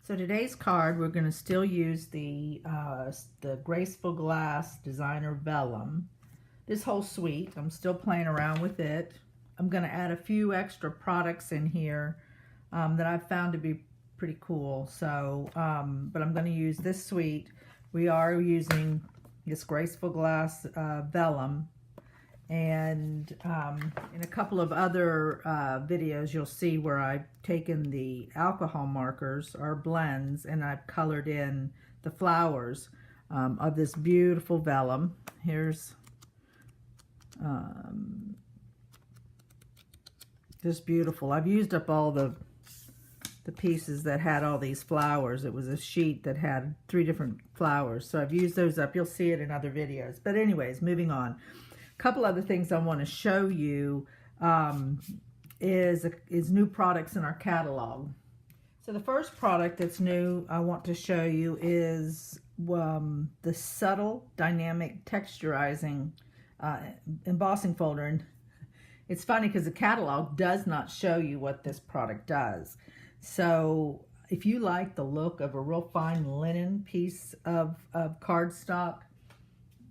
So today's card, we're going to still use the Graceful Glass Designer Vellum. This whole suite, I'm still playing around with it. I'm going to add a few extra products in here that I've found to be pretty cool. So, but I'm going to use this suite. We are using this Graceful Glass Vellum. And in a couple of other videos, you'll see where I've taken the alcohol markers or blends and I've colored in the flowers of this beautiful vellum. Here's just beautiful. I've used up all the pieces that had all these flowers. It was a sheet that had 3 different flowers. So I've used those up. You'll see it in other videos. But anyways, moving on. Couple other things I want to show you is new products in our catalog. So the first product that's new I want to show you is the Subtle Dynamic Texturizing embossing folder. And it's funny because the catalog does not show you what this product does. So if you like the look of a real fine linen piece of cardstock,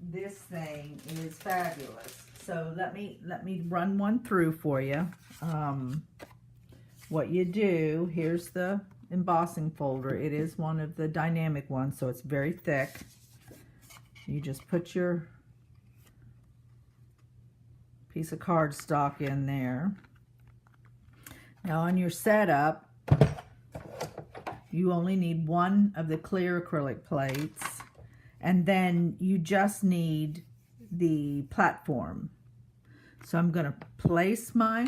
this thing is fabulous. So let me run one through for you. What you do, here's the embossing folder. It is one of the dynamic ones, so it's very thick. You just put your piece of cardstock in there. Now on your setup, you only need one of the clear acrylic plates. And then you just need the platform. So I'm going to place my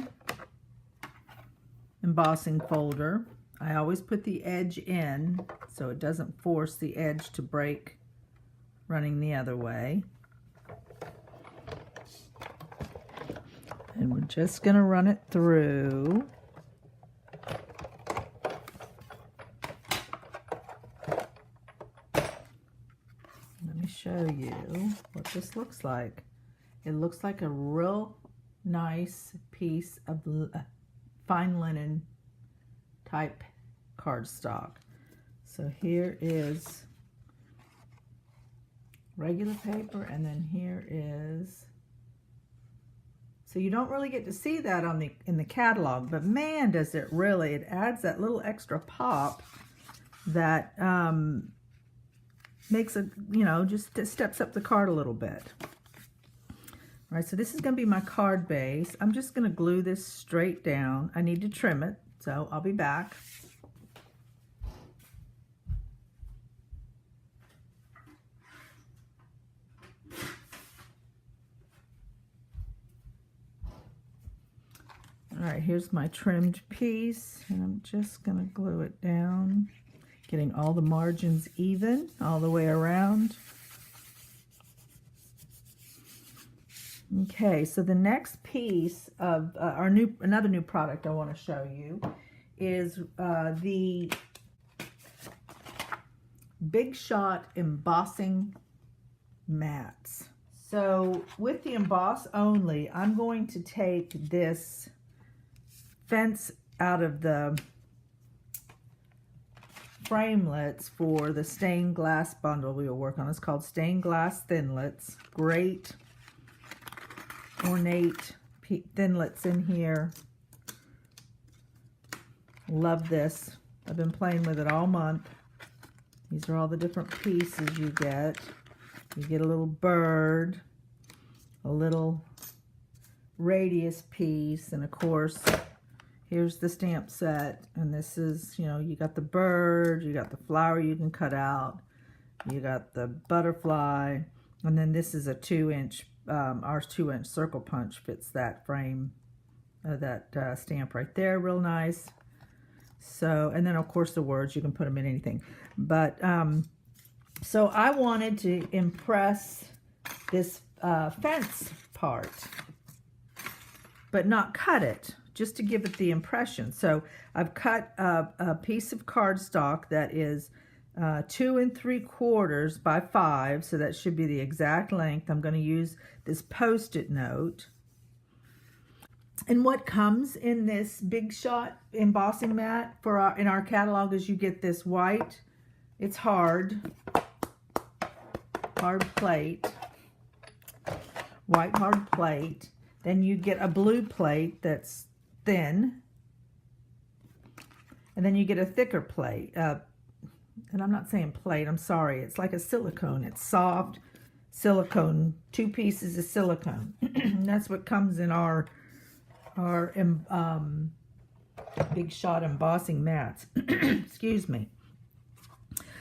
embossing folder. I always put the edge in so it doesn't force the edge to break running the other way. And we're just going to run it through. Show you what this looks like. It looks like a real nice piece of fine linen type cardstock. So here is regular paper, and then here is, so you don't really get to see that on in the catalog, but man, does it really, it adds that little extra pop that makes a, just steps up the card a little bit. All right, so this is going to be my card base. I'm just going to glue this straight down. I need to trim it, so I'll be back. All right, here's my trimmed piece, and I'm just going to glue it down. Getting all the margins even all the way around. Okay, so the next piece of another new product I want to show you is the Big Shot embossing mats. So with the emboss only, I'm going to take this fence out of the framelits for the stained glass bundle we will work on. It's called Stained Glass Thinlits. Great ornate thinlits in here. Love this. I've been playing with it all month. These are all the different pieces you get. You get a little bird, a little radius piece, and of course here's the stamp set, and this is, you got the bird, you got the flower you can cut out, you got the butterfly, and then this is a 2-inch, our 2-inch circle punch fits that frame, that stamp right there, real nice. So, and then of course the words, you can put them in anything. But, so I wanted to impress this fence part, but not cut it, just to give it the impression. So I've cut a piece of cardstock that is 2 3/4 by 5, so that should be the exact length. I'm going to use this Post-it note. And what comes in this Big Shot embossing mat in our catalog is you get this white, it's hard plate, white hard plate. Then you get a blue plate that's thin, and then you get a thicker plate. And I'm not saying plate, I'm sorry. It's like a silicone. It's soft silicone, 2 pieces of silicone. That's what comes in our Big Shot embossing mats. Excuse me.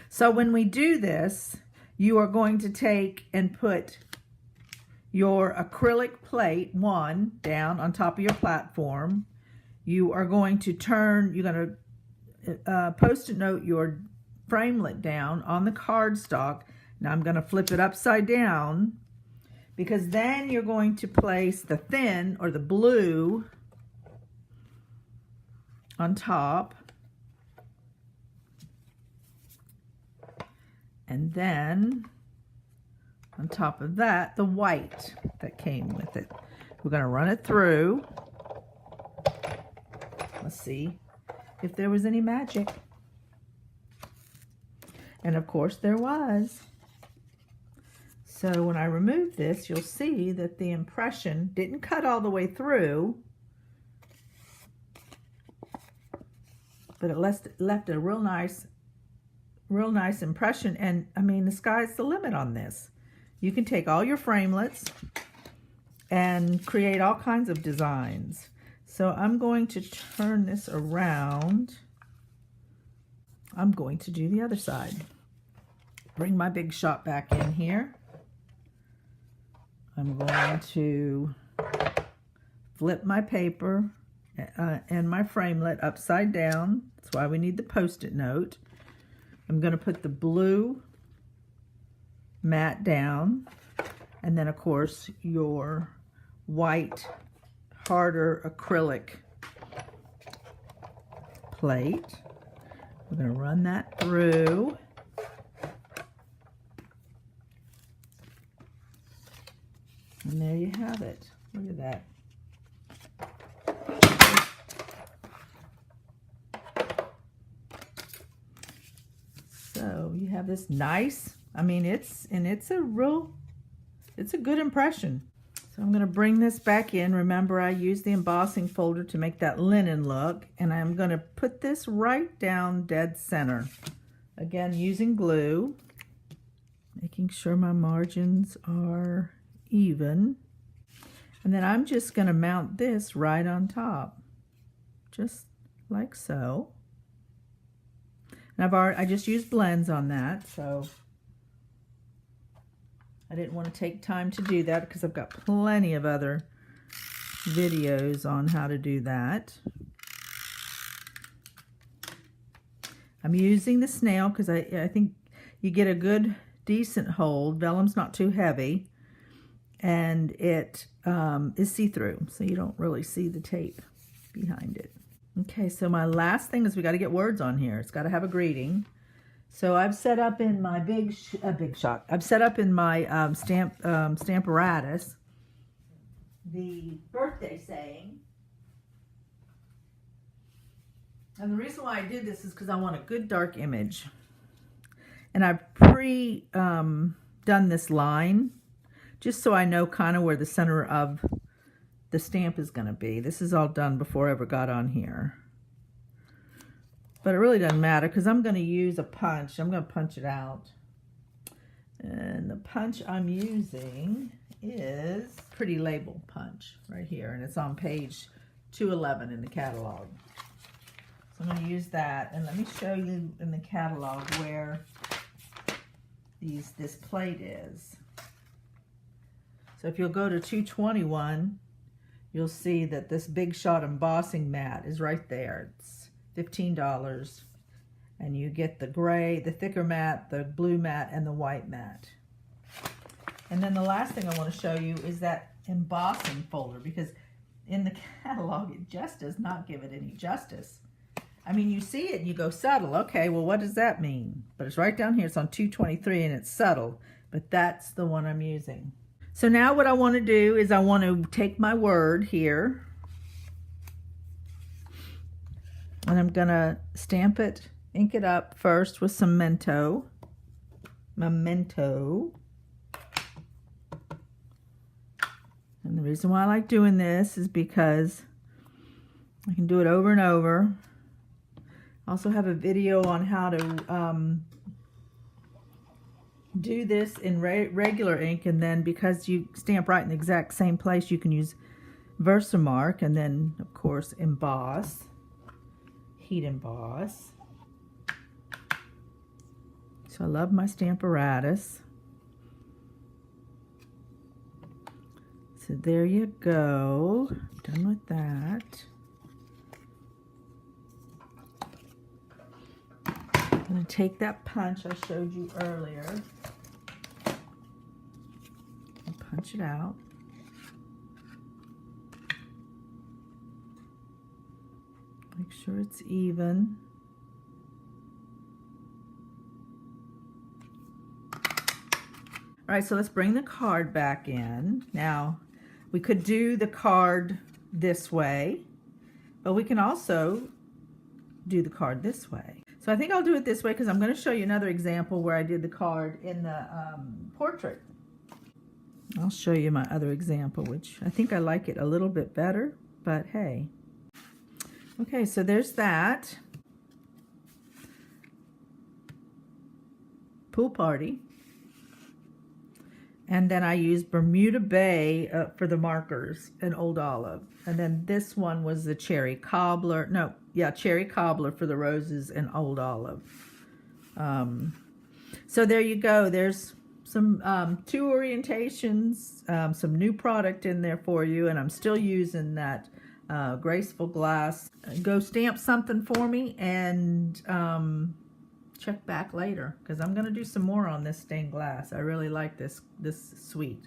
So when we do this, you are going to take and put your acrylic plate, one, down on top of your platform. You are going to turn, you're going to Post-it note your framelit down on the cardstock. Now I'm going to flip it upside down, because then you're going to place the thin or the blue on top. And then on top of that, the white that came with it. We're going to run it through. Let's see if there was any magic. And of course there was. So when I remove this, you'll see that the impression didn't cut all the way through, but it left a real nice impression. And I mean, the sky's the limit on this. You can take all your framelits and create all kinds of designs. So I'm going to turn this around. I'm going to do the other side. Bring my Big Shot back in here. I'm going to flip my paper and my framelit upside down. That's why we need the Post-it note. I'm going to put the blue mat down, and then of course your white harder acrylic plate. We're going to run that through. And there you have it. Look at that. So you have this nice, I mean, it's a good impression. So I'm going to bring this back in. Remember, I used the embossing folder to make that linen look, and I'm going to put this right down dead center. Again, using glue, making sure my margins are even. And then I'm just going to mount this right on top, just like so. And I just used blends on that, so I didn't want to take time to do that because I've got plenty of other videos on how to do that. I'm using the snail because I think you get a good, decent hold. Vellum's not too heavy, and it is see-through, so you don't really see the tape behind it. Okay, so my last thing is we got to get words on here. It's got to have a greeting. So I've set up in my Big Shot. I've set up in my Stamparatus the birthday saying. And the reason why I did this is because I want a good dark image. And I've done this line just so I know kind of where the center of the stamp is going to be. This is all done before I ever got on here. But it really doesn't matter because I'm going to use a punch. I'm going to punch it out. And the punch I'm using is Pretty Label punch right here. And it's on page 211 in the catalog. So I'm going to use that. And let me show you in the catalog where this plate is. So if you'll go to 221, you'll see that this Big Shot embossing mat is right there. It's $15, and you get the gray, the thicker mat, the blue mat, and the white mat. And then the last thing I want to show you is that embossing folder, because in the catalog it just does not give it any justice. I mean, you see it and you go subtle. Okay, well, what does that mean? But it's right down here. It's on 223 and it's subtle, but that's the one I'm using. So now what I want to do is I want to take my word here And I'm gonna stamp it, ink it up first with some Memento. And the reason why I like doing this is because I can do it over and over. I also have a video on how to do this in regular ink, and then because you stamp right in the exact same place, you can use Versamark, and then of course emboss, heat emboss. So I love my Stamparatus. So there you go. Done with that. I'm going to take that punch I showed you earlier and punch it out. Make sure it's even. All right, so let's bring the card back in. Now, we could do the card this way, but we can also do the card this way. So I think I'll do it this way because I'm going to show you another example where I did the card in the portrait. I'll show you my other example, which I think I like it a little bit better, but hey. Okay, so there's that. Pool Party. And then I used Bermuda Bay for the markers and Old Olive. And then this one was the Cherry Cobbler. No, yeah, Cherry Cobbler for the roses and Old Olive. So there you go. There's some 2 orientations, some new product in there for you. And I'm still using that Graceful Glass. Go stamp something for me and check back later because I'm going to do some more on this stained glass. I really like this suite.